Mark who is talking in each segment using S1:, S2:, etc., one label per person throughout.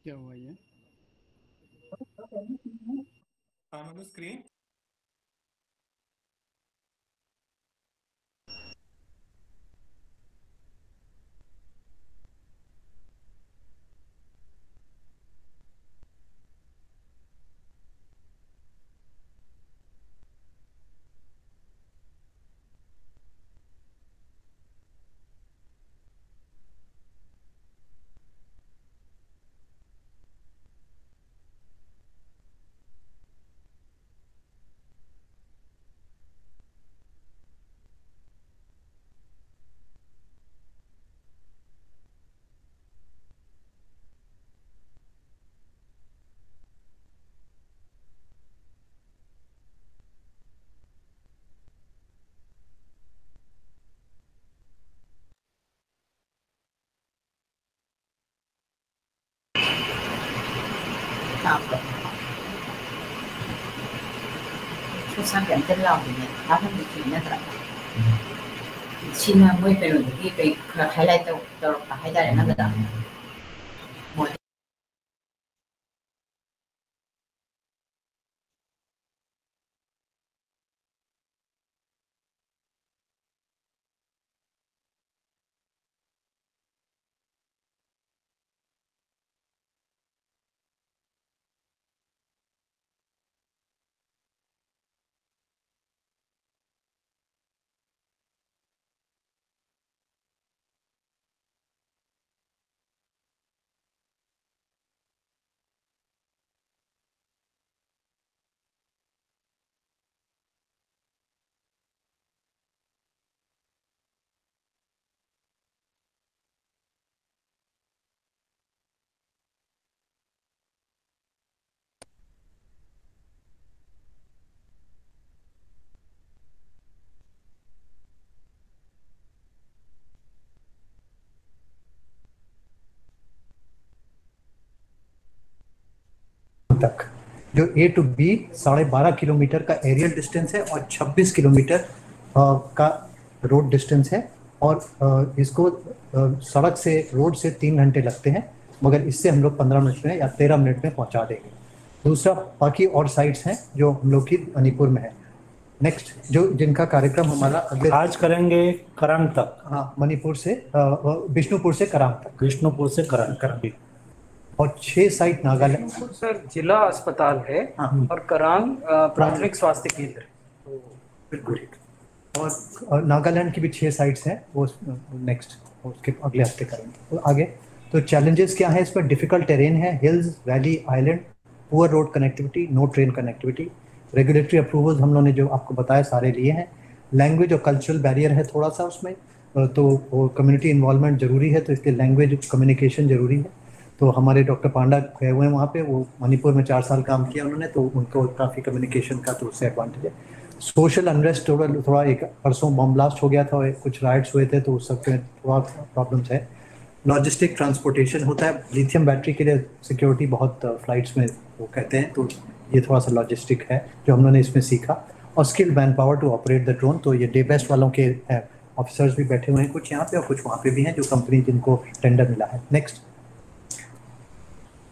S1: क्या हुआ ये?
S2: स्क्रीन
S3: 出三点跟老里面，然后你去那个，新的每边有一边还来都还在那个的。
S4: तक जो A to B 12.5 किलोमीटर का एरियल डिस्टेंस है और 26 किलोमीटर का रोड डिस्टेंस है और इसको सड़क से रोड से 3 घंटे लगते हैं, मगर इससे हम लोग 15 मिनट में या 13 मिनट में पहुंचा देंगे। दूसरा, बाकी और साइट्स हैं जो हम लोग की मणिपुर में है। नेक्स्ट जो जिनका कार्यक्रम हमारा अगले
S5: आज करेंगे करांग तक।
S4: हाँ, मणिपुर से बिष्णुपुर से करांग तक।
S5: बिष्णुपुर से करांग
S4: और 6 साइट नागालैंड।
S6: सर जिला अस्पताल है।
S4: हाँ।
S6: और करांग प्राथमिक स्वास्थ्य केंद्र।
S4: बिल्कुल। और नागालैंड की भी 6 साइट्स हैं, वो नेक्स्ट उसके अगले हफ्ते करेंगे। तो आगे तो चैलेंजेस क्या है इसमें? डिफिकल्ट टेरेन है, hills, valley, island, poor road connectivity, no train connectivity. Regulatory approvals हम लोगों ने जो आपको बताया सारे लिए हैं। लैंग्वेज और कल्चरल बैरियर है थोड़ा सा उसमें, तो वो कम्युनिटी इन्वॉल्वमेंट जरूरी है, तो इसलिए लैंग्वेज कम्युनिकेशन जरूरी है। तो हमारे डॉक्टर पांडा गए हुए हैं वहाँ पे, वो मणिपुर में 4 साल काम किया उन्होंने, तो उनको काफ़ी कम्युनिकेशन का तो उससे एडवांटेज है। सोशल अनरेस्ट थोड़ा एक परसों बम ब्लास्ट हो गया था, कुछ राइट्स हुए थे, तो उस सब में थोड़ा प्रॉब्लम्स है। लॉजिस्टिक ट्रांसपोर्टेशन होता है, लिथियम बैटरी के लिए सिक्योरिटी बहुत फ्लाइट्स में वो कहते हैं, तो ये थोड़ा सा लॉजिस्टिक है जो हम लोगों ने इसमें सीखा। और skilled manpower to operate the drone, तो ये डे बेस्ट वालों के ऑफिसर्स भी बैठे हुए हैं, कुछ यहाँ पे और कुछ वहाँ पे भी हैं जो कंपनी जिनको टेंडर मिला है। नेक्स्ट,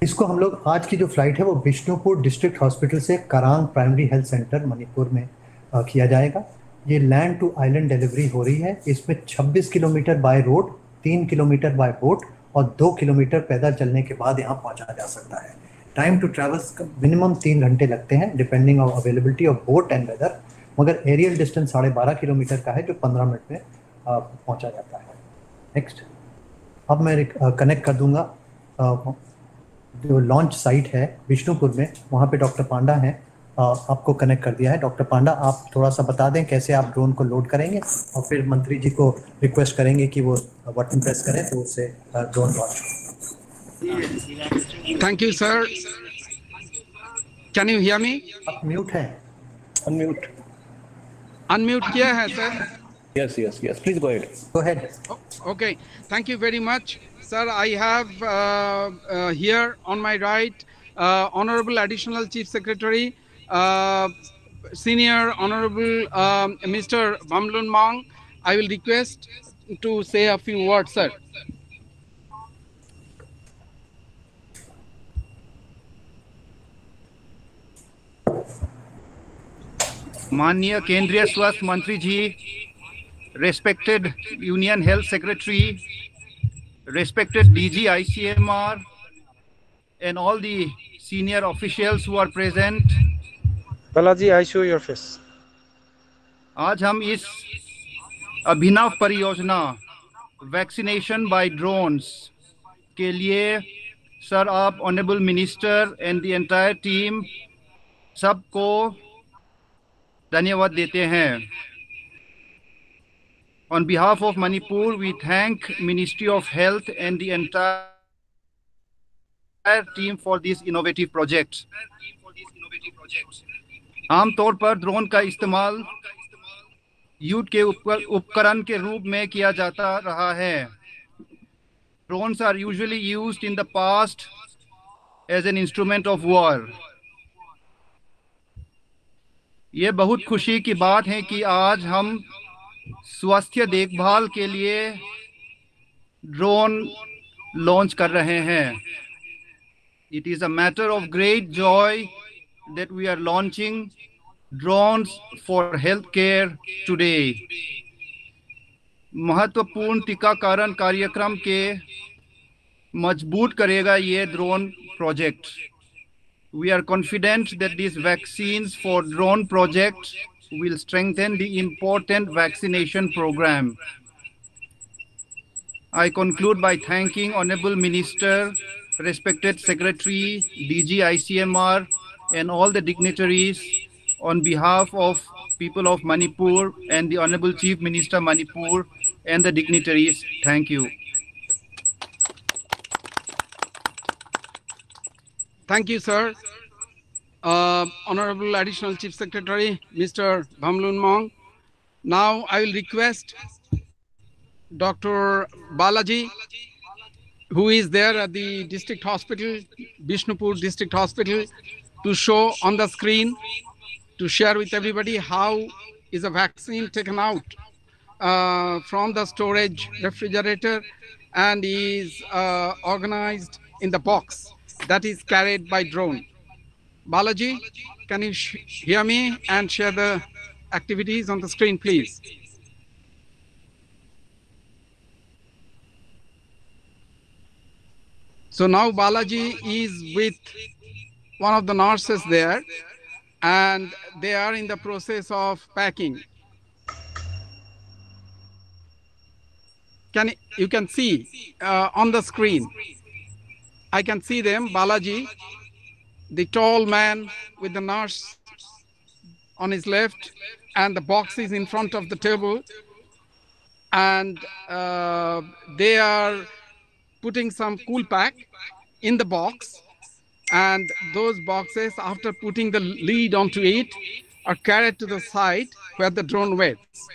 S4: इसको हम लोग आज की जो फ्लाइट है वो बिष्णुपुर डिस्ट्रिक्ट हॉस्पिटल से Krang primary health centre Manipur में किया जाएगा। ये लैंड टू आइलैंड डिलीवरी हो रही है। इसमें 26 kilometre by road, 3 kilometre bye boat और 2 किलोमीटर पैदल चलने के बाद यहाँ पहुँचा जा सकता है। टाइम टू ट्रैवल मिनिमम 3 घंटे लगते हैं depending on availability of boat and weather, मगर एरियल डिस्टेंस 12.5 किलोमीटर का है जो 15 मिनट में पहुँचा जाता है। नेक्स्ट, अब मैं कनेक्ट कर दूंगा जो लॉन्च साइट है बिष्णुपुर में, वहाँ पे डॉक्टर पांडा हैं, आपको कनेक्ट कर दिया है। डॉक्टर पांडा, आप थोड़ा सा बता दें कैसे आप ड्रोन को लोड करेंगे, और फिर मंत्री जी को रिक्वेस्ट करेंगे कि वो बटन प्रेस करें तो उससे drone launch.
S1: Thank you sir. Can you hear me?
S4: आप म्यूट है।
S1: अनम्यूट किया है sir?
S5: Yes, please go ahead.
S4: Go ahead.
S1: Okay, thank you very much. Sir, I have here on my right Honorable Additional Chief Secretary, Senior Honorable Mr. Bamlun Mong. I will request to say a few words, sir.
S7: माननीय केंद्रीय स्वास्थ्य मंत्री जी, respected Union Health Secretary, respected DG ICMR, and all the senior officials who are present.
S8: Balaji, I show your face.
S7: आज हम इस अभिनव परियोजना vaccination bye drones के लिए सर आप honourable minister and the entire team सबको धन्यवाद देते हैं. On behalf of Manipur, we thank Ministry of Health and the entire team for this innovative project. आमतौर पर ड्रोन का इस्तेमाल युद्ध के उपकरण के रूप में किया जाता रहा है. Drones are usually used in the past as an instrument of war. ये बहुत खुशी की बात है कि आज हम स्वास्थ्य देखभाल के लिए ड्रोन लॉन्च कर रहे हैं. It is a matter of great joy that we are launching drones for healthcare today. महत्वपूर्ण टीकाकरण कार्यक्रम के मजबूत करेगा ये drone project. We are confident that these vaccines for drone project will strengthen the important vaccination program. I conclude by thanking Honorable Minister, respected Secretary, DG ICMR, and all the dignitaries on behalf of people of Manipur and the Honorable Chief Minister Manipur and the dignitaries. Thank you.
S1: Thank you, sir. Honorable Additional Chief Secretary, Mr. Bhamlun Mong. Now I will request Dr. Balaji, who is there at the district hospital, Bishnupur District Hospital, to show on the screen, to share with everybody how is a vaccine taken out from the storage refrigerator and is organized in the box that is carried by drone. Balaji, can you hear me and share the activities on the screen, please? So now Balaji is with one of the nurses there, and they are in the process of packing. You can see on the screen, I can see them, Balaji, the tall man with the nurse on his left, and the box is in front of the table, and they are putting some cool pack in the box, and those boxes, after putting the lid onto it, are carried to the side where the drone waits.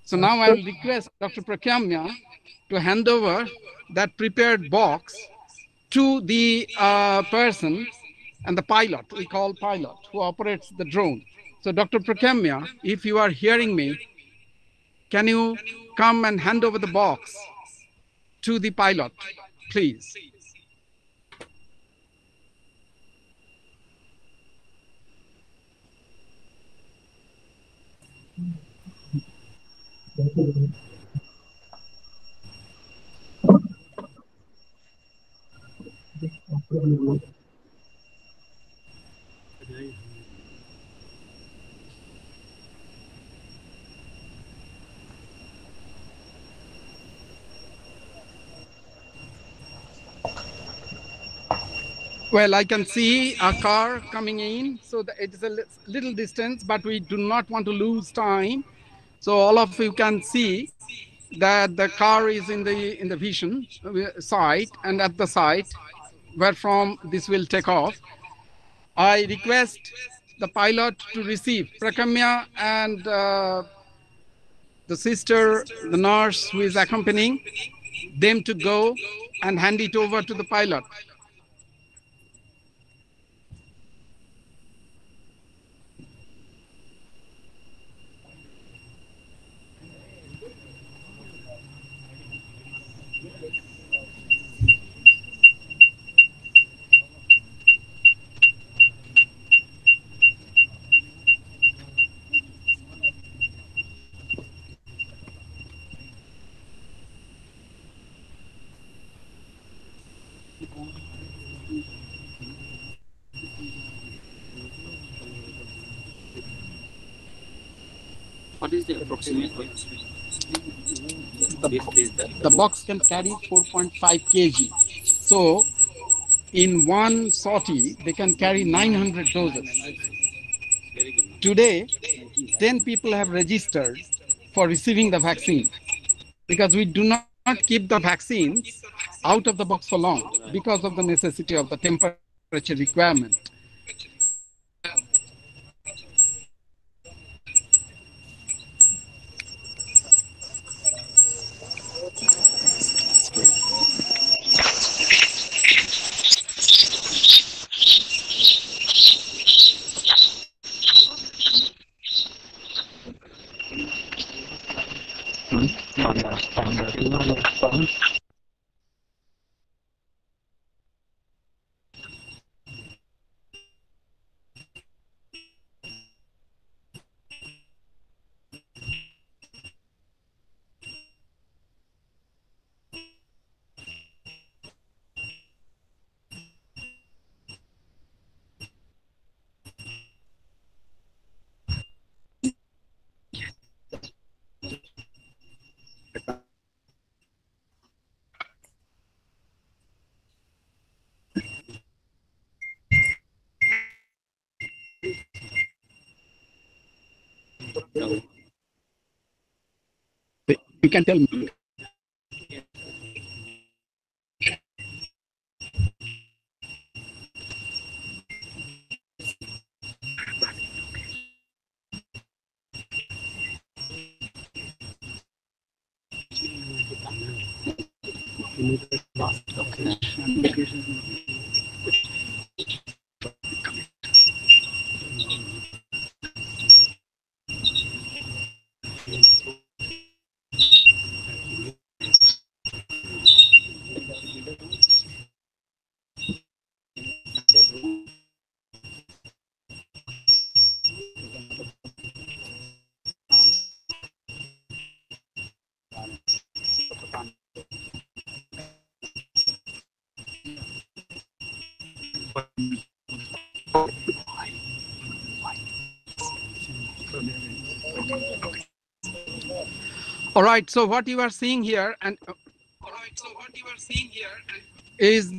S1: So now I will request Dr. Prakyamya to hand over that prepared box to the person and the pilot, we call pilot, who operates the drone. So Dr. Prakyamya, if you are hearing me, can you come and hand over the box to the pilot, please? Well, I can see a car coming in, so it is a little distance, but we do not want to lose time. So all of you can see that the car is in the vision side, and at the side where from this will take off. I request the pilot to receive Prakyamya and the sister, the nurse who is accompanying them, to go and hand it over to the pilot.
S9: What is the approximate weight?
S1: The box can carry 4.5 kg. So in one sortie, they can carry 900 doses.
S9: Very good.
S1: Today, 10 people have registered for receiving the vaccine because we do not keep the vaccines out of the box for long because of the necessity of the temperature requirement. You can tell me. All right, so what you are seeing here is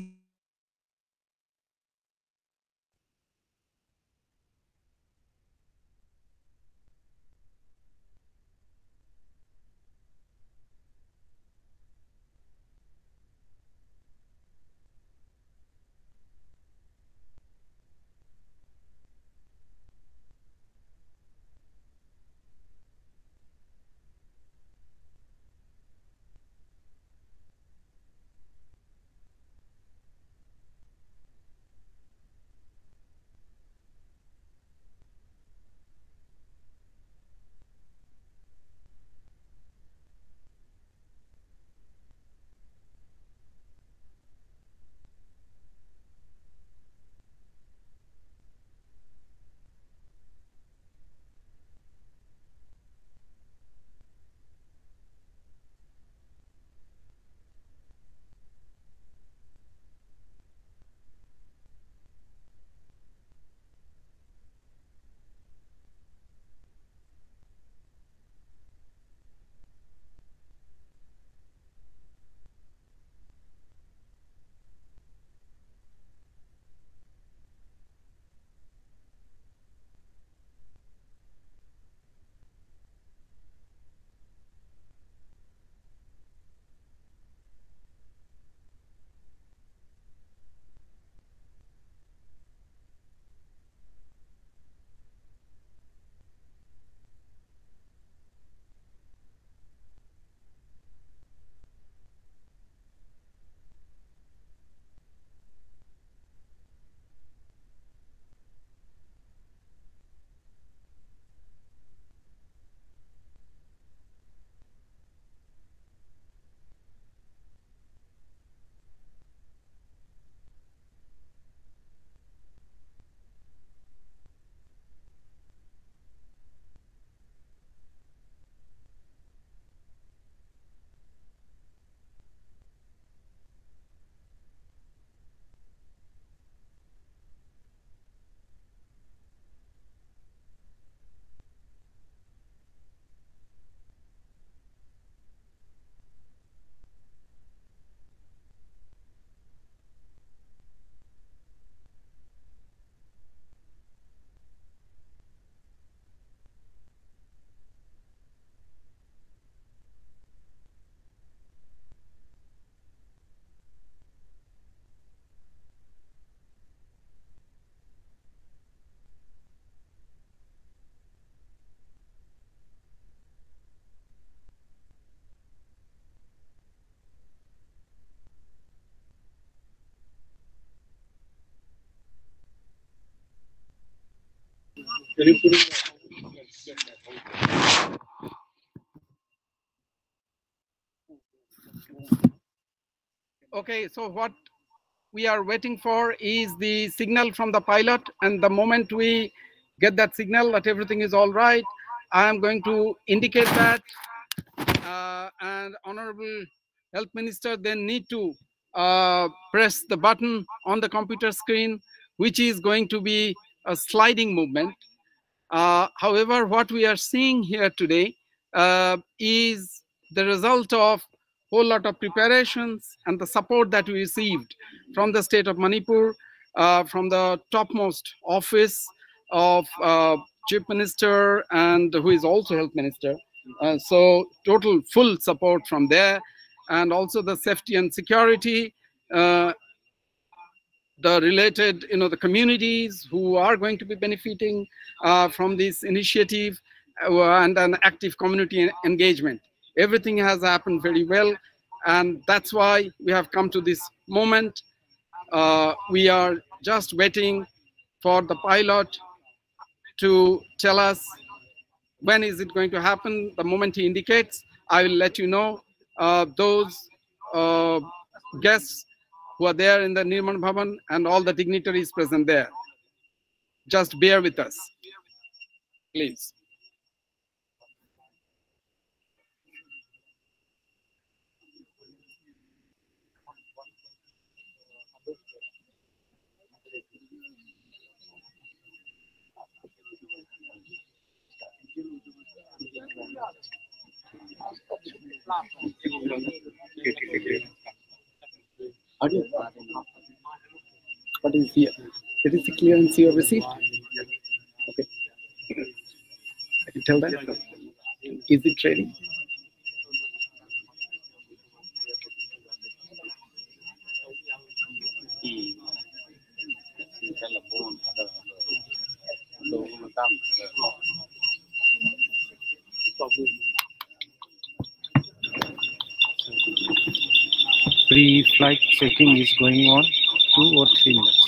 S1: Okay, so what we are waiting for is the signal from the pilot, and the moment we get that signal that everything is all right, I am going to indicate that, and Honorable Health Minister then need to press the button on the computer screen, which is going to be a sliding movement. However, what we are seeing here today is the result of a whole lot of preparations and the support that we received from the state of Manipur, from the topmost office of Chief Minister, and who is also Health Minister. So total full support from there, and also the safety and security, the related, the communities who are going to be benefiting from this initiative, and an active community engagement. Everything has happened very well, and that's why we have come to this moment. We are just waiting for the pilot to tell us when is it going to happen. The moment he indicates, I will let you know. Those guests who are there in the Nirman Bhavan and all the dignitaries present there, just bear with us, please. What is here? It is the clearance you have received? Okay. I can tell that. Is it ready?
S8: Pre-flight checking is going on, 2 or 3 minutes.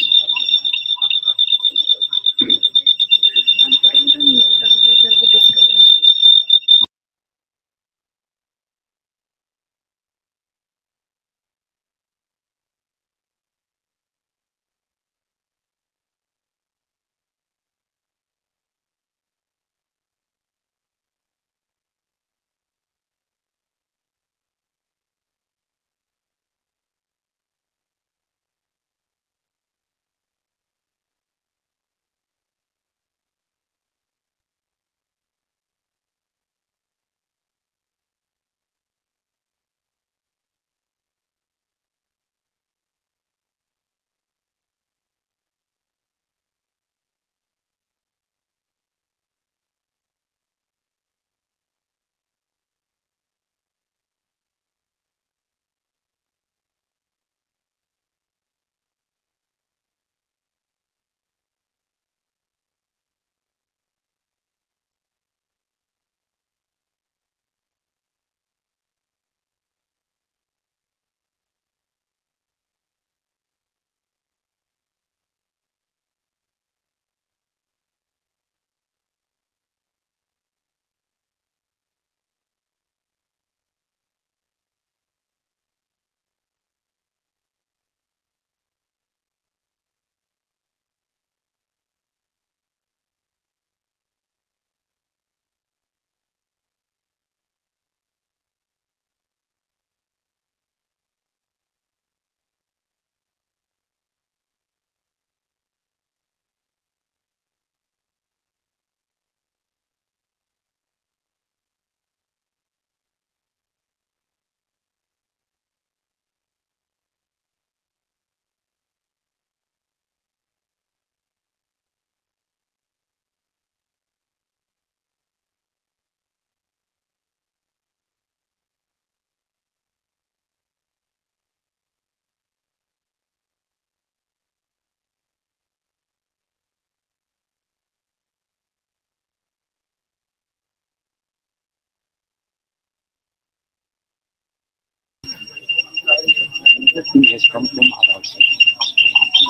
S9: The thing has come from other outside.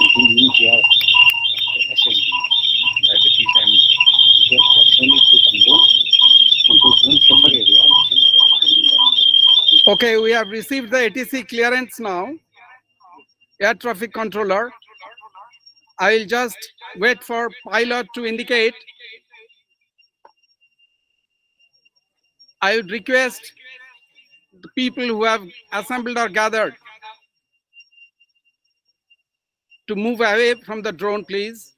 S9: Including here, diabetes and
S1: Okay, we have received the ATC clearance now. Air traffic controller. I will just wait for pilot to indicate. I would request the people who have assembled or gathered to move away from the drone, please.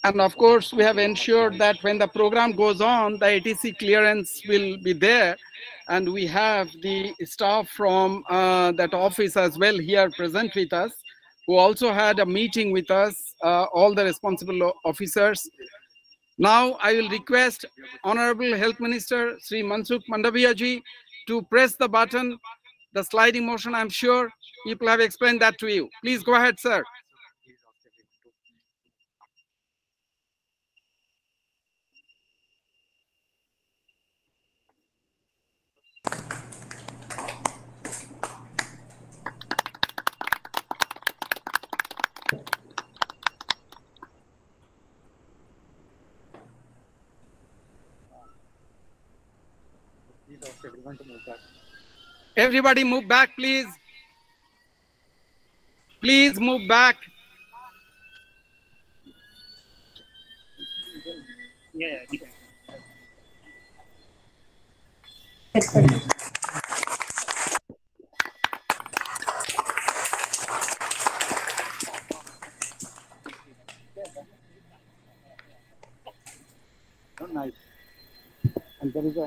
S1: And of course, we have ensured that when the program goes on, the ATC clearance will be there. And we have the staff from that office as well here present with us, who also had a meeting with us, all the responsible officers. Now I will request Honorable Health Minister Sri Mansukh Mandaviya ji to press the button, the sliding motion. I'm sure people have explained that to you. Please go ahead, sir. Everybody move back, please. Please move back.
S9: Nice. And there is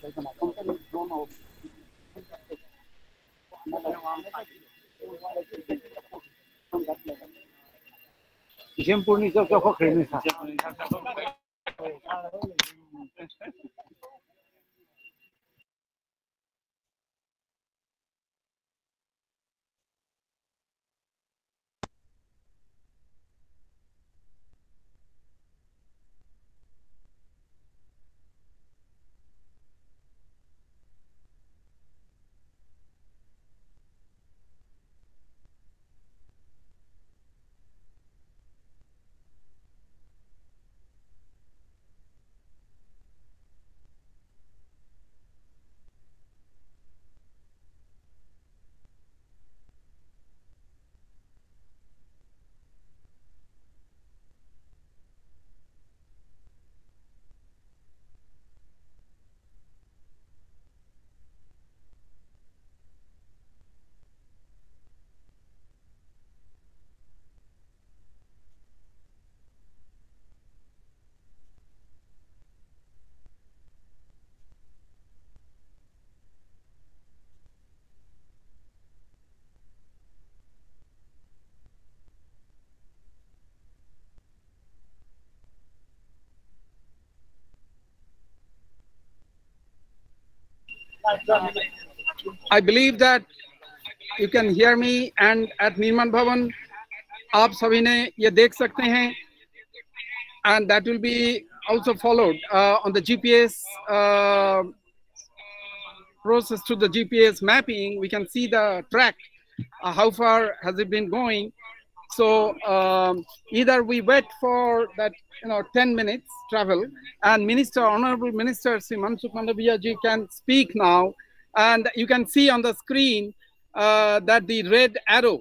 S9: there's an accompanying drone of
S1: I believe that you can hear me, and at Nirman Bhavan, आप सभी ने ये देख सकते हैं, and that will be also followed on the GPS process to the GPS mapping. We can see the track, how far has it been going. So either we wait for that 10 minutes travel, and Honorable Minister Sri Mansukh Mandaviya ji can speak now, and you can see on the screen that the red arrow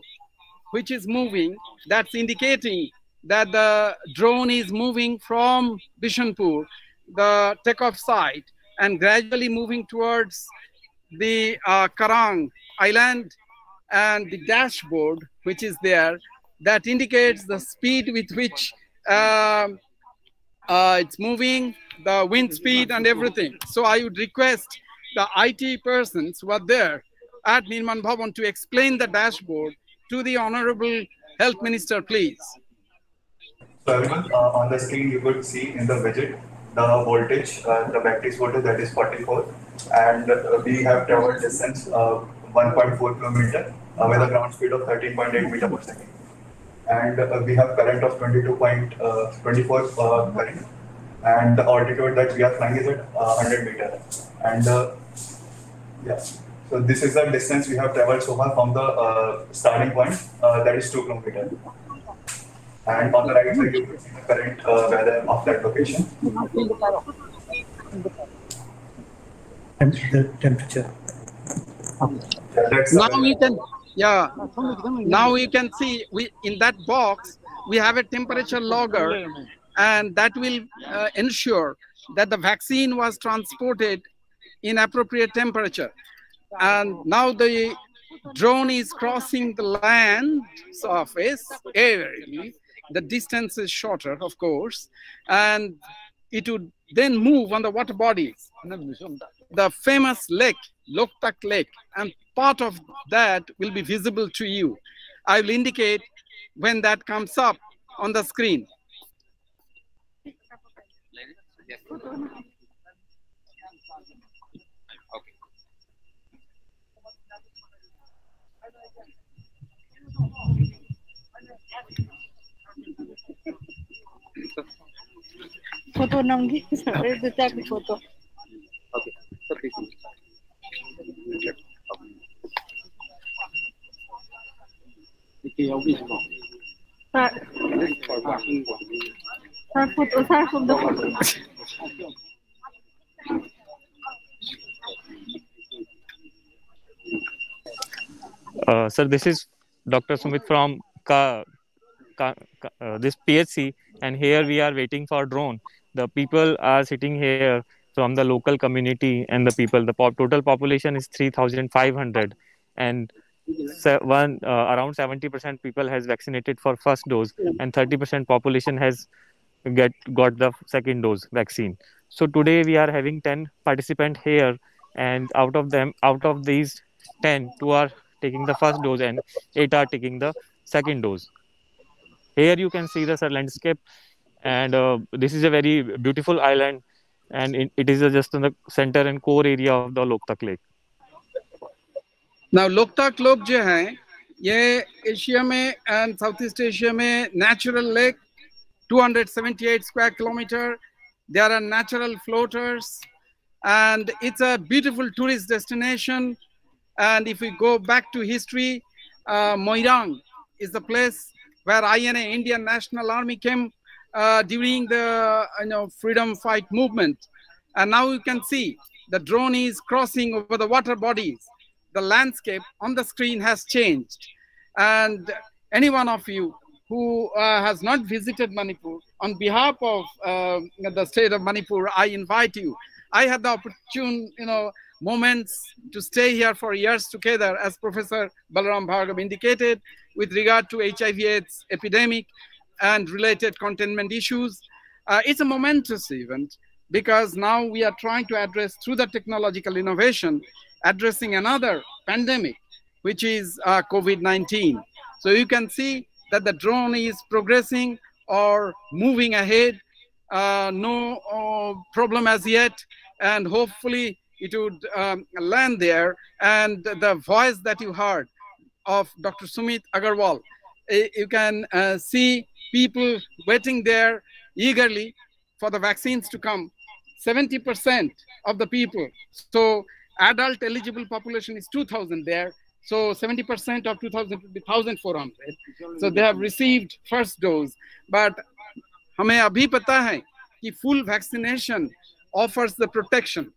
S1: which is moving, that's indicating that the drone is moving from Bishanpur, the takeoff site, and gradually moving towards the Karang Island, and the dashboard which is there, that indicates the speed with which it's moving, the wind speed and everything. So I would request the IT persons who are there at Nirman Bhavan to explain the dashboard to the Honorable Health Minister, please.
S10: So everyone, on the screen you could see in the widget the voltage, the battery's voltage, that is 44, and we have traveled distance 1.4 kilometer with a ground speed of 13.8 meter per second. And we have current of 22.24 current, and the altitude that we are flying is at 100 meter. And yeah, So this is the distance we have traveled so far from the starting point, that is 2 kilometers. And on the right side, you can see the current weather of that location.
S4: And the temperature.
S1: Now you can, yeah. Now you can see in that box we have a temperature logger, and that will ensure that the vaccine was transported in appropriate temperature. And now the drone is crossing the land surface aerially. The distance is shorter, of course, and it would then move on the water bodies. The famous lake, Loktak Lake, and part of that will be visible to you. I will indicate when that comes up on the screen.
S11: Photo namgi, photo.
S9: Okay, so please.
S12: Sir, this is Dr. Sumit from this PHC, and here we are waiting for drone. The people are sitting here from the local community, and the people, the total population is 3,500, and around 70% people has vaccinated for first dose, and 30% population has got the second dose vaccine. So today we are having 10 participants here, and out of these 10, 2 are taking the first dose and 8 are taking the second dose. Here you can see the landscape, and this is a very beautiful island, and it is just in the center and core area of the Loktak Lake.
S1: Now Loktak Lake जो है ये Asia में and Southeast Asia में natural lake, 278 square kilometer. There are natural floaters, and it's a beautiful tourist destination. And if we go back to history, Moirang is the place where INA, Indian National Army, came during the freedom fight movement. And now you can see the drone is crossing over the water bodies. The landscape on the screen has changed. And any one of you who has not visited Manipur, on behalf of the state of Manipur, I invite you. I had the opportune, moments to stay here for years together, as Professor Balaram Bhargava indicated, with regard to HIV/AIDS epidemic and related containment issues. It's a momentous event because now we are trying to address, through the technological innovation, addressing another pandemic, which is COVID-19. So you can see that the drone is progressing or moving ahead. No problem as yet, and hopefully it would land there. And the voice that you heard of Dr. Sumit Agarwal, you can see people waiting there eagerly for the vaccines to come. 70% of the people, so adult eligible population is 2,000 there. So 70% of 2,000 would be 1,400. So they have received first dose. But हमें अभी पता है कि full vaccination offers the protection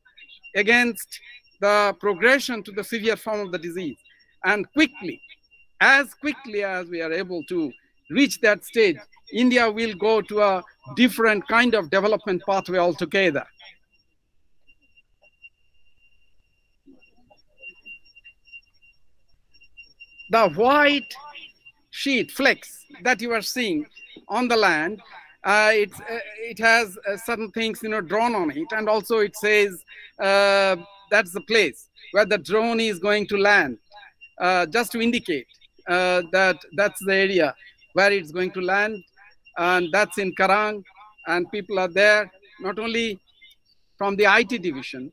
S1: against the progression to the severe form of the disease. And as quickly as we are able to reach that stage, India will go to a different kind of development pathway altogether. The white sheet flecks that you are seeing on the land, it has certain things drawn on it, and also it says that's the place where the drone is going to land, just to indicate that that's the area where it's going to land, and that's in Karang, and people are there not only from the IT division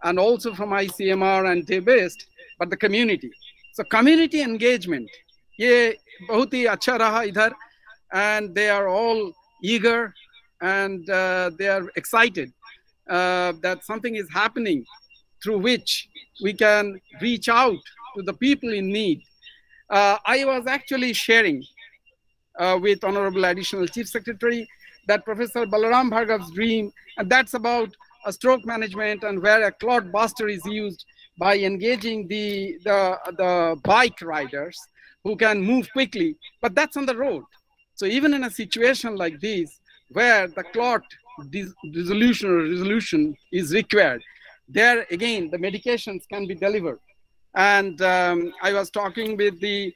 S1: and also from ICMR and TBEST, but the community. So community engagement, ये बहुत ही अच्छा रहा इधर, and they are all eager and they are excited that something is happening through which we can reach out to the people in need. I was actually sharing with Honorable Additional Chief Secretary that Professor Balaram Bhargav's dream, and that's about a stroke management and where a clot buster is used by engaging the bike riders who can move quickly, but that's on the road. So even in a situation like this, where the clot resolution is required, there again, the medications can be delivered. And I was talking with the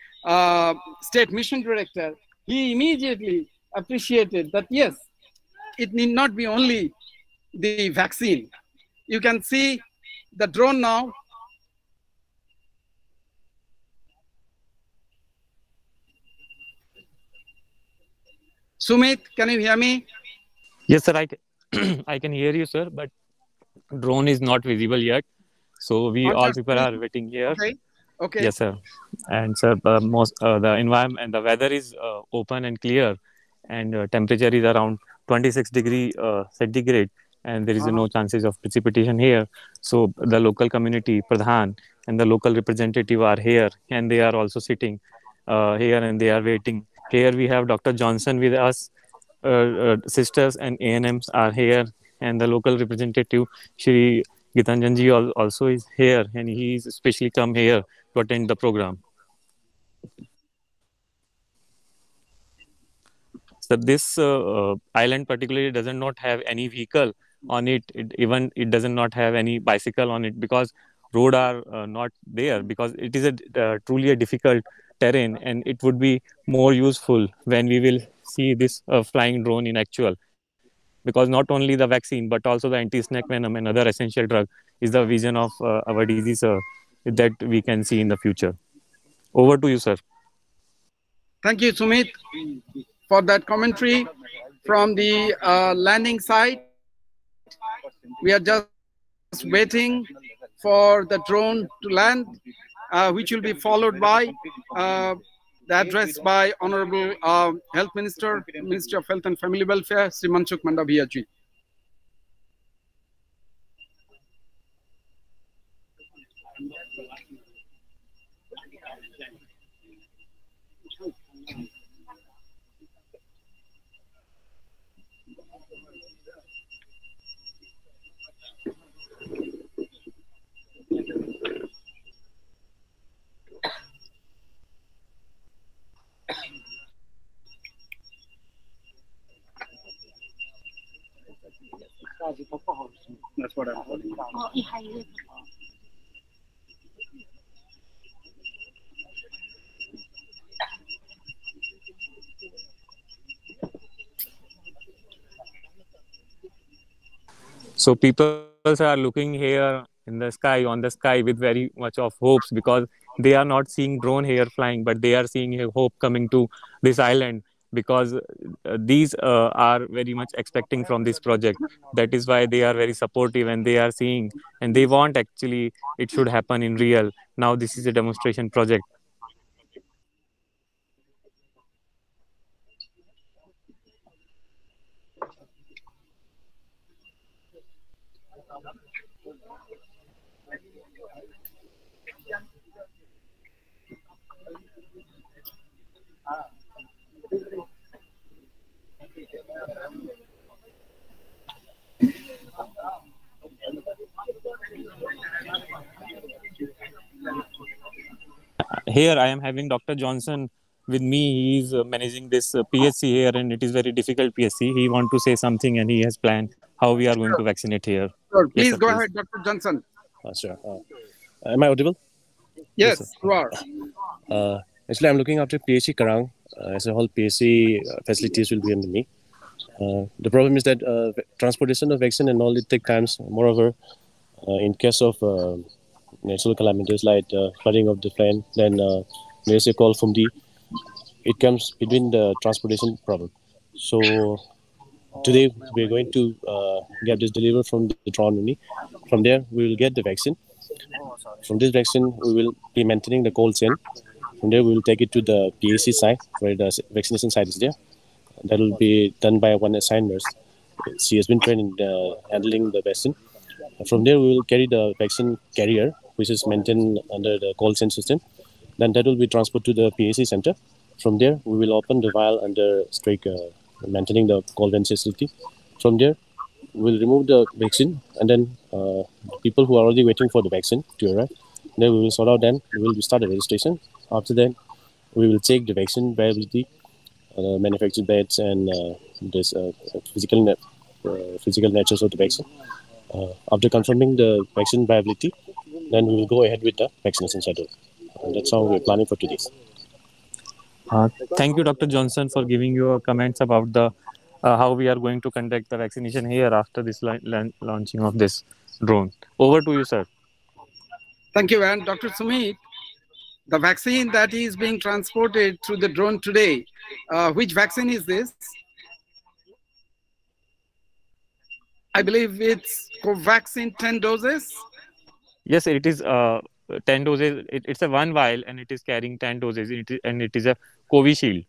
S1: state mission director. He immediately appreciated that, yes, it need not be only the vaccine. You can see the drone now. Sumit, can you hear me?
S12: Yes, sir. I can hear you, sir, but drone is not visible yet. So we all people are waiting here.
S1: Okay. Okay.
S12: Yes, sir. And sir, the environment and the weather is open and clear, and temperature is around 26 degree centigrade, and there is no chances of precipitation here. So the local community Pradhan and the local representative are here, and they are also sitting here, and they are waiting. Here we have Dr. Johnson with us. Sisters and ANMs are here, and the local representative Shri Gitanjanji also is here, and he is especially come here to attend the program. So this island particularly does not have any vehicle on it. It does not have any bicycle on it, because road are not there, because it is a truly a difficult terrain, and it would be more useful when we will see this flying drone in actual, because not only the vaccine but also the anti-snake venom and other essential drug is the vision of our disease that we can see in the future. Over to you, sir.
S1: Thank you, Sumit, for that commentary from the landing site. We are just waiting for the drone to land, which will be followed by the address by Honorable Health Minister, Minister of Health and Family Welfare, Sri Manshukh Mandavia ji.
S9: That's what I'm calling.
S12: So people are looking here in the sky, on the sky, with very much of hopes, because they are not seeing drone here flying, but they are seeing a hope coming to this island, because these are very much expecting from this project. That is why they are very supportive, and they are seeing, and they want actually it should happen in real. Now this is a demonstration project. Here I am having Dr. Johnson with me. He is managing this PSC here, and it is very difficult PSC. He want to say something, and he has planned how we are going to vaccinate here.
S1: Sure. Please
S12: yes, sir,
S1: go ahead, Dr. Johnson.
S13: Sir. Am I audible?
S1: Yes, you are.
S13: Actually, I'm looking after PSC Karang. As a whole, PSC facilities will be under me. The problem is that transportation of vaccine and all, it takes times. Moreover, in case of natural calamities like flooding of the plain, then there's a call from it comes between the transportation problem. So today we're going to get this delivered from the drone only. From there, we will get the vaccine. From this vaccine, we will be maintaining the cold chain. From there, we will take it to the PAC site, where the vaccination site is there. That will be done by one assigned nurse. She has been trained in handling the vaccine. From there, we will carry the vaccine carrier, which is maintained under the cold chain system. Then that will be transported to the PAC center. From there, we will open the vial under strict maintaining the cold chain facility. From there, we will remove the vaccine, and then people who are already waiting for the vaccine to arrive, then we will sort out. Then we will start the registration. After that, we will check the vaccine viability, manufactured batch, and this physical natures of the vaccine. After confirming the vaccine viability, then we will go ahead with the vaccination schedule. And that's how we're planning for today.
S12: Thank you, Dr. Johnson, for giving your comments about the how we are going to conduct the vaccination here after this launching of this drone. Over to you, sir.
S1: Thank you, and Dr. Sumit, the vaccine that is being transported through the drone today, which vaccine is this? I believe it's Covaxin 10 doses.
S12: Yes, it is 10 doses. It's a one vial and it is carrying 10 doses. And it is a Covishield.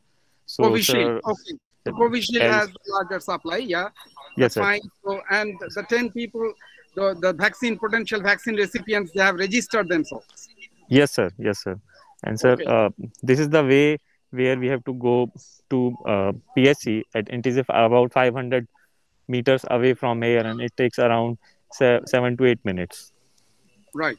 S12: So,
S1: Covishield. Okay. So Covishield has a larger supply. Yeah.
S12: Yes, sir.
S1: Fine. So, and the 10 people, the vaccine potential vaccine recipients, they have registered themselves.
S12: Yes, sir. Yes, sir. And sir, this is the way where we have to go to PSC. It is about 500 meters away from here, and it takes around 7 to 8 minutes.
S1: Right.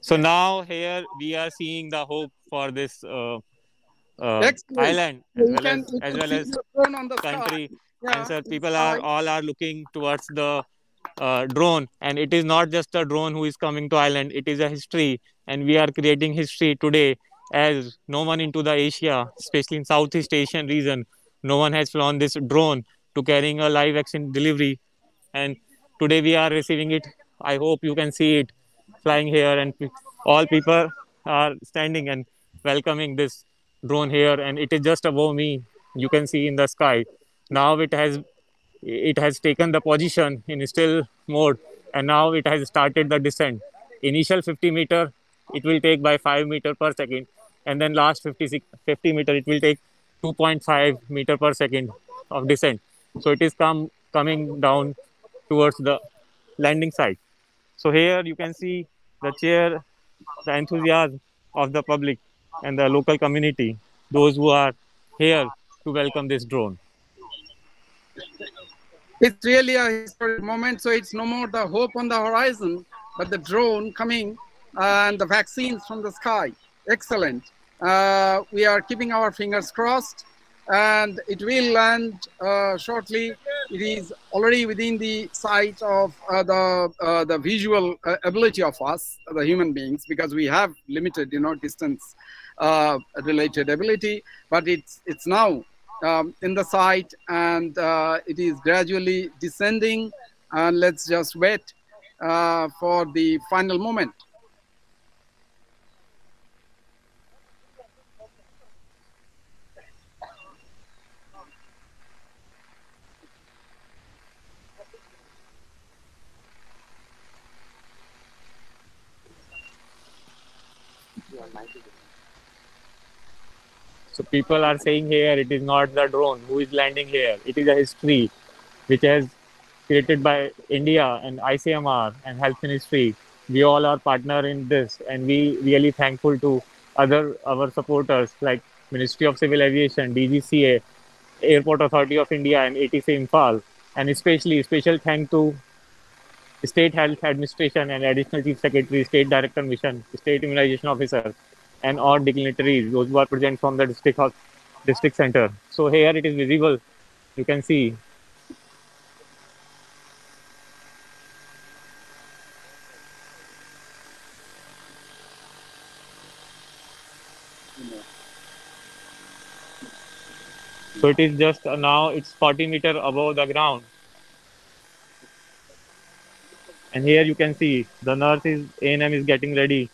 S12: So now here we are seeing the hope for this island as well as country. And sir, people are looking towards the drone, and it is not just a drone who is coming to island. It is a history, and we are creating history today, as no one into the Asia, especially in Southeast Asian region, no one has flown this drone to carrying a live vaccine delivery, and today we are receiving it. I hope you can see it flying here, and all people are standing and welcoming this drone here, and it is just above me. You can see in the sky. Now it has taken the position in still mode, and now it has started the descent. Initial 50 meter it will take by 5 meter per second, and then last 50 meter it will take 2.5 meter per second of descent. So it is coming down towards the landing site. So here you can see the cheer, the enthusiasm of the public and the local community, those who are here to welcome this drone.
S1: It's really a historic moment. So it's no more the hope on the horizon, but the drone coming and the vaccines from the sky. Excellent. We are keeping our fingers crossed, and it will land shortly. It is already within the sight of the visual ability of us, the human beings, because we have limited, distance related ability. But it's now in the sight, and it is gradually descending. And let's just wait for the final moment.
S12: So people are saying here it is not the drone who is landing here. It is a history which has created by India and ICMR and Health Ministry. We all are partner in this, and we really thankful to our supporters like Ministry of Civil Aviation, DGCA, Airport Authority of India, and ATC Imphal, and especially special thank to State Health Administration and Additional Chief Secretary, State Director Mission, State Immunization Officer, and all dignitaries, those who are present from the district center. So here it is visible. You can see. So it is just now it's 40 meters above the ground. And here you can see the nurse A&M is getting ready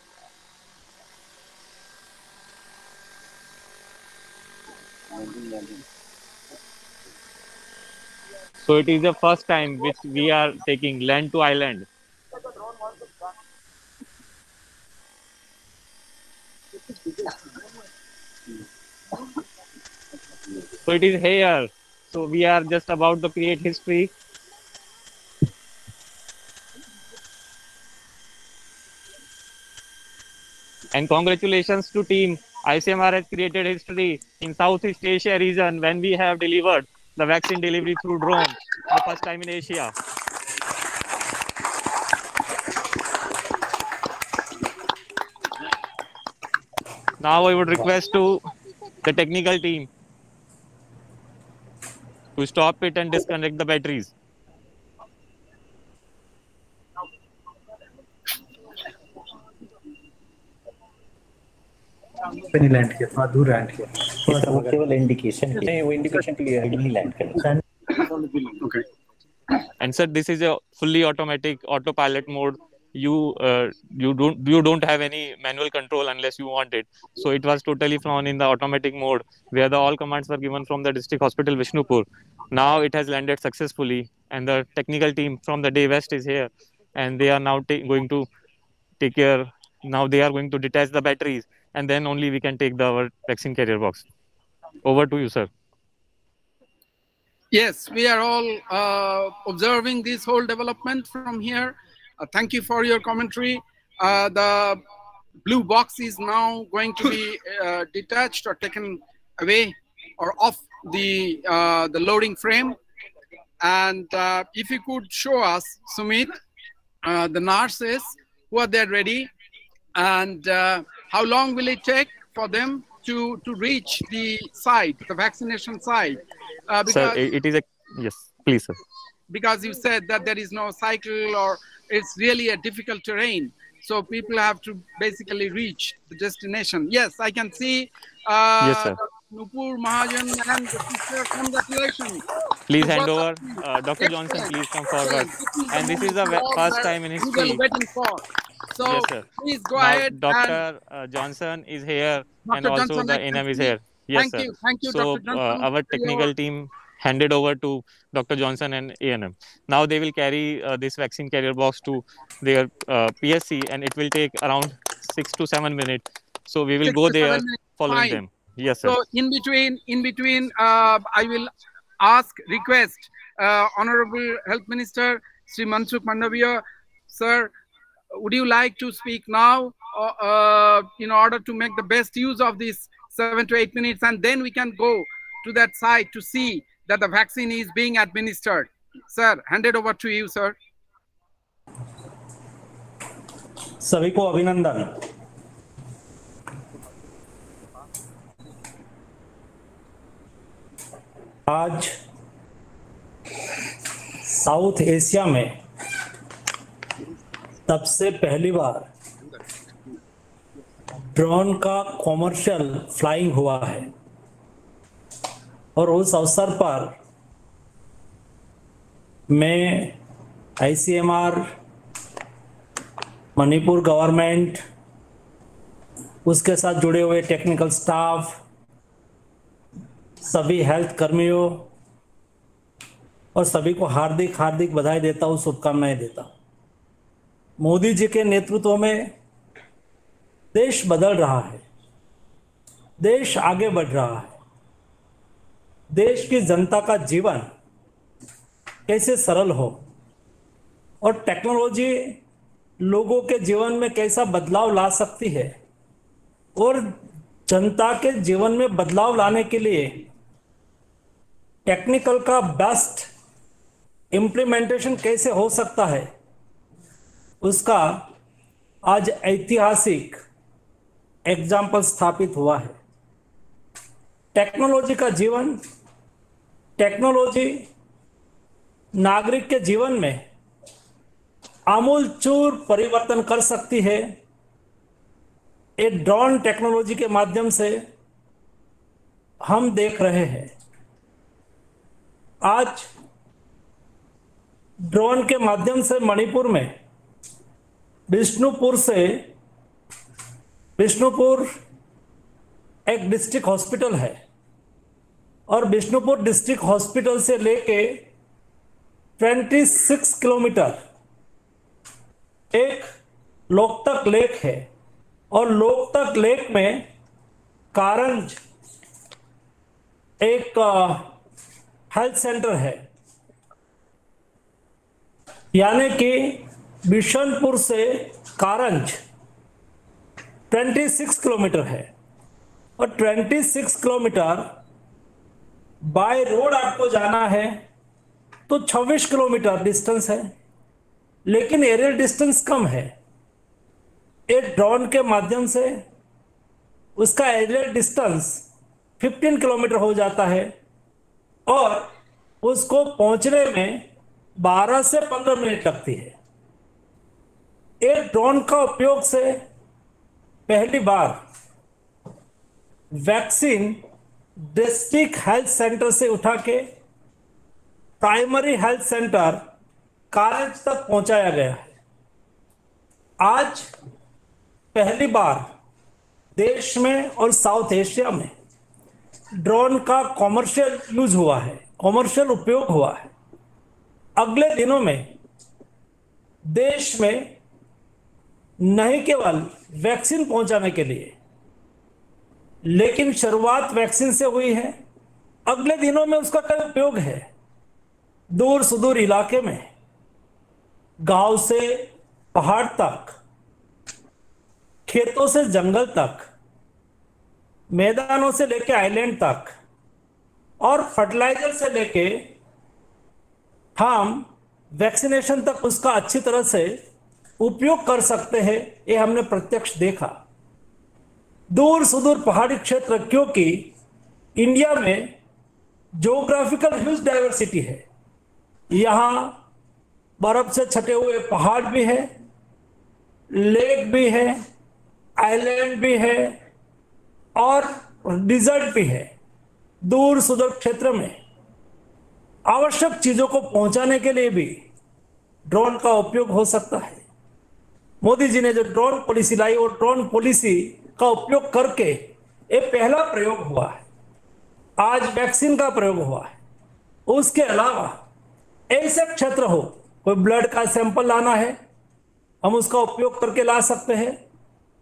S12: So it is the first time which we are taking land to island. So it is here. So we are just about to create history. And congratulations to team. ICMR has created history in Southeast Asia region when we have delivered the vaccine delivery through drone, the first time in Asia. Now I would request to the technical team to stop it and disconnect the batteries.
S4: नहीं land किया, थोड़ा दूर land किया, थोड़ा सा
S5: वो केवल indication नहीं, वो इंडिकेशन के लिए नहीं लैंड करेगा.
S12: Okay. And sir, this is a fully automatic autopilot mode. You don't have any manual control unless you want it. So it was totally flown in the automatic mode, where the all commands were given from the district hospital Vishnupur. Now it has landed successfully, and the technical team from the Day West is here, and they are now going to take care. Now they are going to detach the batteries, and then only we can take our vaccine carrier box. Over to you, sir.
S1: Yes, we are all observing this whole development from here. Thank you for your commentary. The blue box is now going to be detached or taken away or off the loading frame. And if you could show us, Sumit, the nurses who are there ready, and how long will it take for them to reach the site, the vaccination site?
S12: Sir, it is a yes, please, sir.
S1: Because you said that there is no cycle, or it's really a difficult terrain, so people have to basically reach the destination. Yes, I can see.
S12: Yes, sir.
S1: Nupur Mahajan and the sister, congratulations.
S12: Please hand over. Dr. Johnson, please come forward. And this is the first time in history.
S1: Waiting for. So
S12: yes, sir.
S1: Please go
S12: now,
S1: ahead.
S12: Dr. Johnson is here,
S1: Dr.
S12: and also
S1: Johnson,
S12: the NM is here. Yes,
S1: thank
S12: sir.
S1: Thank you,
S12: so
S1: Dr. Johnson.
S12: Our technical team handed over to Dr. Johnson and ANM. Now they will carry this vaccine carrier box to their PSC, and it will take around 6 to 7 minutes. So we will go there following
S1: Fine.
S12: them. Yes, sir.
S1: So in between, I will request Honorable Health Minister Sri Mansukh Mandaviya, sir, would you like to speak now in order to make the best use of these 7 to 8 minutes, and then we can go to that site to see that the vaccine is being administered. Sir, handed over to you, sir.
S5: सभी को अभिनंदन. आज south Asia में सबसे पहली बार drone का commercial flying हुआ है, और उस अवसर पर मैं आईसीएमआर, मणिपुर गवर्नमेंट, उसके साथ जुड़े हुए टेक्निकल स्टाफ, सभी हेल्थ कर्मियों और सभी को हार्दिक हार्दिक बधाई देता हूँ, शुभकामनाएं देता हूँ. मोदी जी के नेतृत्व में देश बदल रहा है, देश आगे बढ़ रहा है. देश की जनता का जीवन कैसे सरल हो और टेक्नोलॉजी लोगों के जीवन में कैसा बदलाव ला सकती है, और जनता के जीवन में बदलाव लाने के लिए टेक्निकल का बेस्ट इम्प्लीमेंटेशन कैसे हो सकता है, उसका आज ऐतिहासिक एग्जाम्पल स्थापित हुआ है. टेक्नोलॉजी का जीवन, टेक्नोलॉजी नागरिक के जीवन में आमूलचूर परिवर्तन कर सकती है. एक ड्रोन टेक्नोलॉजी के माध्यम से हम देख रहे हैं आज ड्रोन के माध्यम से मणिपुर में बिष्णुपुर एक डिस्ट्रिक्ट हॉस्पिटल है, और बिष्णुपुर डिस्ट्रिक्ट हॉस्पिटल से लेके 26 किलोमीटर एक लोकतक लेक है, और लोकतक लेक में कारंज एक हेल्थ सेंटर है, यानी कि बिशनपुर से कारंज 26 किलोमीटर है, और 26 किलोमीटर बाय रोड आपको जाना है तो 26 किलोमीटर डिस्टेंस है, लेकिन एरियल डिस्टेंस कम है। एक ड्रोन के माध्यम से उसका एरियल डिस्टेंस 15 किलोमीटर हो जाता है, और उसको पहुंचने में 12 से 15 मिनट लगती है। एक ड्रोन का उपयोग से पहली बार वैक्सीन डिस्ट्रिक्ट हेल्थ सेंटर से उठा के प्राइमरी हेल्थ सेंटर कारंज तक पहुंचाया गया है। आज पहली बार देश में और साउथ एशिया में ड्रोन का कॉमर्शियल यूज हुआ है, कॉमर्शियल उपयोग हुआ है। अगले दिनों में देश में नहीं केवल वैक्सीन पहुंचाने के लिए, लेकिन शुरुआत वैक्सीन से हुई है, अगले दिनों में उसका कई उपयोग है। दूर सुदूर इलाके में, गांव से पहाड़ तक, खेतों से जंगल तक, मैदानों से लेके आइलैंड तक, और फर्टिलाइजर से लेके हम वैक्सीनेशन तक उसका अच्छी तरह से उपयोग कर सकते हैं। ये हमने प्रत्यक्ष देखा। दूर सुदूर पहाड़ी क्षेत्र, क्योंकि इंडिया में ज्योग्राफिकल ह्यूज डाइवर्सिटी है, यहाँ बर्फ से छटे हुए पहाड़ भी है, लेक भी है, आइलैंड भी है, और डिजर्ट भी है। दूर सुदूर क्षेत्र में आवश्यक चीजों को पहुंचाने के लिए भी ड्रोन का उपयोग हो सकता है। मोदी जी ने जो ड्रोन पॉलिसी लाई, और ड्रोन पॉलिसी का उपयोग करके ये पहला प्रयोग हुआ है। आज वैक्सीन का प्रयोग हुआ है। उसके अलावा ऐसे क्षेत्र हो, कोई ब्लड का सैंपल लाना है, हम उसका उपयोग करके ला सकते हैं।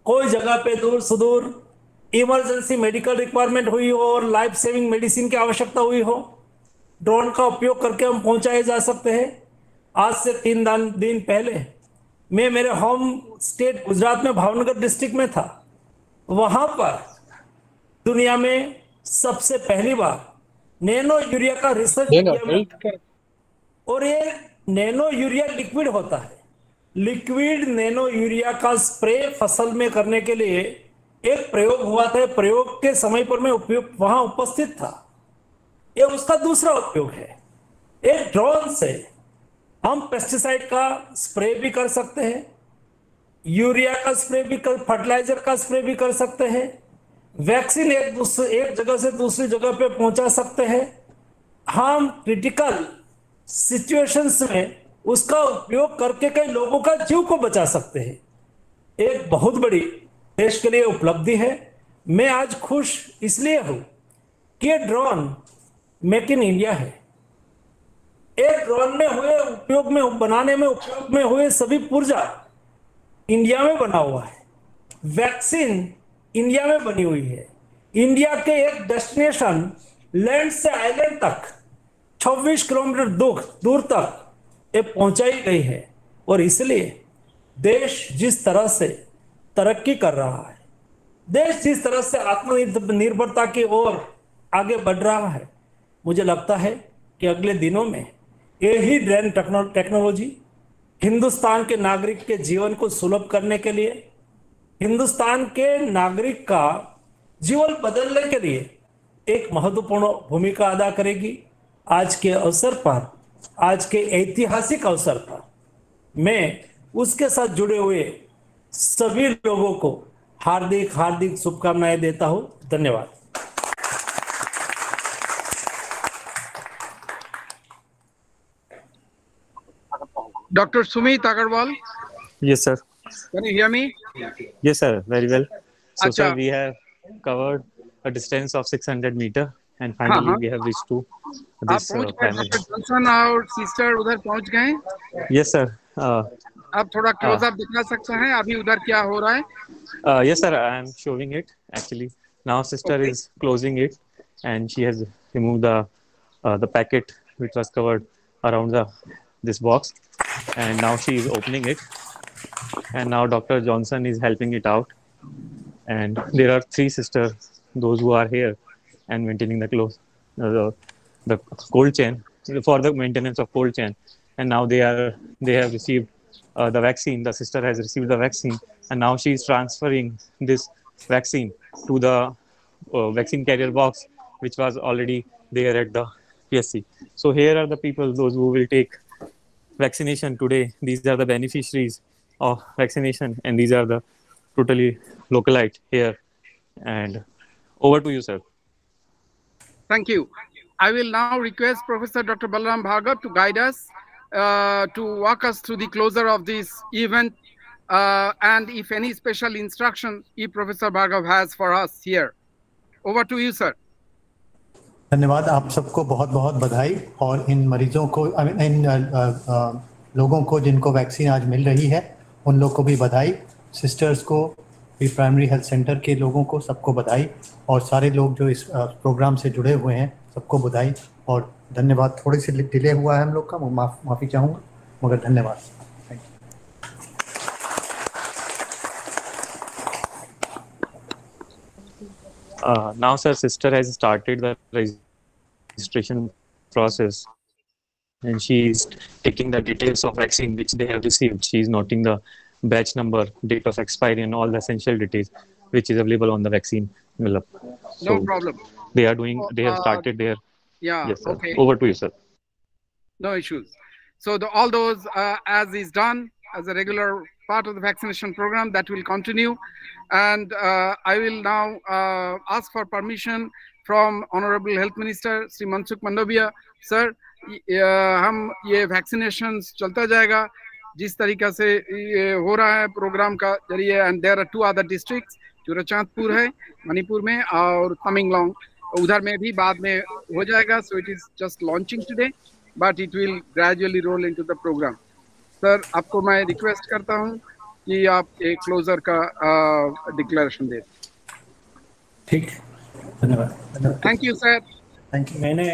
S5: कोई जगह पे दूर सुदूर इमरजेंसी मेडिकल रिक्वायरमेंट हुई हो और लाइफ सेविंग मेडिसिन की आवश्यकता हुई हो, ड्रोन का उपयोग करके हम पहुंचाए जा सकते हैं। आज से 3 दिन पहले मैं मेरे होम स्टेट गुजरात में भावनगर डिस्ट्रिक्ट में था। वहां पर दुनिया में सबसे पहली बार नैनो यूरिया का रिसर्च किया, और ये नैनो यूरिया लिक्विड होता है। लिक्विड नैनो यूरिया का स्प्रे फसल में करने के लिए एक प्रयोग हुआ था। प्रयोग के समय पर मैं उपयोग वहां उपस्थित था। ये उसका दूसरा उपयोग है। एक ड्रोन से हम पेस्टिसाइड का स्प्रे भी कर सकते हैं, यूरिया का स्प्रे भी कर, फर्टिलाइजर का स्प्रे भी कर सकते हैं, वैक्सीन एक जगह से दूसरी जगह पे पहुंचा सकते हैं। हम क्रिटिकल सिचुएशंस में उसका उपयोग करके कई लोगों का जीव को बचा सकते हैं। एक बहुत बड़ी देश के लिए उपलब्धि है। मैं आज खुश इसलिए हूं कि ये ड्रोन मेक इन इंडिया है। एक ड्रोन में हुए उपयोग में बनाने में उपयोग में हुए सभी पुर्जा इंडिया में बना हुआ है। वैक्सीन इंडिया में बनी हुई है। इंडिया के एक डेस्टिनेशन लैंड से आइलैंड तक 26 किलोमीटर दूर तक ये पहुंचाई गई है। और इसलिए देश जिस तरह से तरक्की कर रहा है, देश जिस तरह से आत्मनिर्भरता की ओर आगे बढ़ रहा है, मुझे लगता है कि अगले दिनों में यही ड्रोन टेक्नोलॉजी हिंदुस्तान के नागरिक के जीवन को सुलभ करने के लिए, हिंदुस्तान के नागरिक का जीवन बदलने के लिए एक महत्वपूर्ण भूमिका अदा करेगी। आज के अवसर पर, आज के ऐतिहासिक अवसर पर मैं उसके साथ जुड़े हुए सभी लोगों को हार्दिक हार्दिक शुभकामनाएं देता हूं। धन्यवाद।
S1: Dr. Sumit Agarwal.
S12: Yes, sir.
S1: Can you hear me?
S12: Yes, sir. Very well. So,
S1: Achha.
S12: sir, we have covered a distance of 600 meters and finally
S1: हाँ.
S12: we have reached to
S1: आप
S12: this
S1: पहुंच गए,
S12: primary.
S1: डॉक्टर जॉनसन और sister उधर पहुंच गए.
S12: Yes, sir.
S1: आप थोड़ा क्लोजअप दिखा सकते हैं अभी उधर क्या हो रहा है?
S12: Yes, sir. I am showing it actually. Now, sister
S1: Okay.
S12: is closing it, and she has removed the packet which was covered around this box, and now she is opening it. And now Dr. Johnson is helping it out. And there are 3 sisters, those who are here and maintaining the cold chain for the maintenance of cold chain. And now they have received the vaccine. The sister has received the vaccine, and now she is transferring this vaccine to the vaccine carrier box, which was already there at the PSC. So here are the people, those who will take vaccination today. These are the beneficiaries of vaccination, and these are the totally localite here. And over to you, sir.
S1: Thank you. I will now request Professor Dr. Balaram Bhargava to guide us, to walk us through the closure of this event, and if any special instruction Professor Bhargava has for us here. Over to you, sir.
S4: धन्यवाद. आप सबको बहुत बहुत बधाई, और इन मरीजों को, इन लोगों को जिनको वैक्सीन आज मिल रही है उन लोगों को भी बधाई. सिस्टर्स को भी, प्राइमरी हेल्थ सेंटर के लोगों को सबको बधाई, और सारे लोग जो इस प्रोग्राम से जुड़े हुए हैं सबको बधाई और धन्यवाद. थोड़ी सी डिले हुआ है हम लोग का, माफ़ी चाहूँगा, मगर धन्यवाद.
S12: Now, sir, sister has started the registration process, and she is taking the details of vaccine which they have received. She is noting the batch number, date of expiry, and all the essential details which is available on the vaccine envelope. So
S1: no problem.
S12: They have started their.
S1: Yeah.
S12: Yes, sir.
S1: Okay.
S12: Over to you, sir.
S1: No issues. So all those, as is done as a regular part of the vaccination program, that will continue. And I will now ask for permission from Honorable Health Minister Sri Mansukh Mandaviya. Sir, हम ये vaccinations चलता जाएगा जिस तरीका से ये हो रहा है प्रोग्राम का जरिए. And there are 2 other districts, Churachandpur है मणिपुर में, और तमेंगलोंग उधर में भी बाद में हो जाएगा. So it is just launching today, but it will gradually roll into the program. Sir, आपको मैं रिक्वेस्ट करता हूँ कि आप एक क्लोजर का डिक्लेरेशन दें.
S5: ठीक, धन्यवाद.
S1: Thank you sir.
S4: Thank you.
S5: मैंने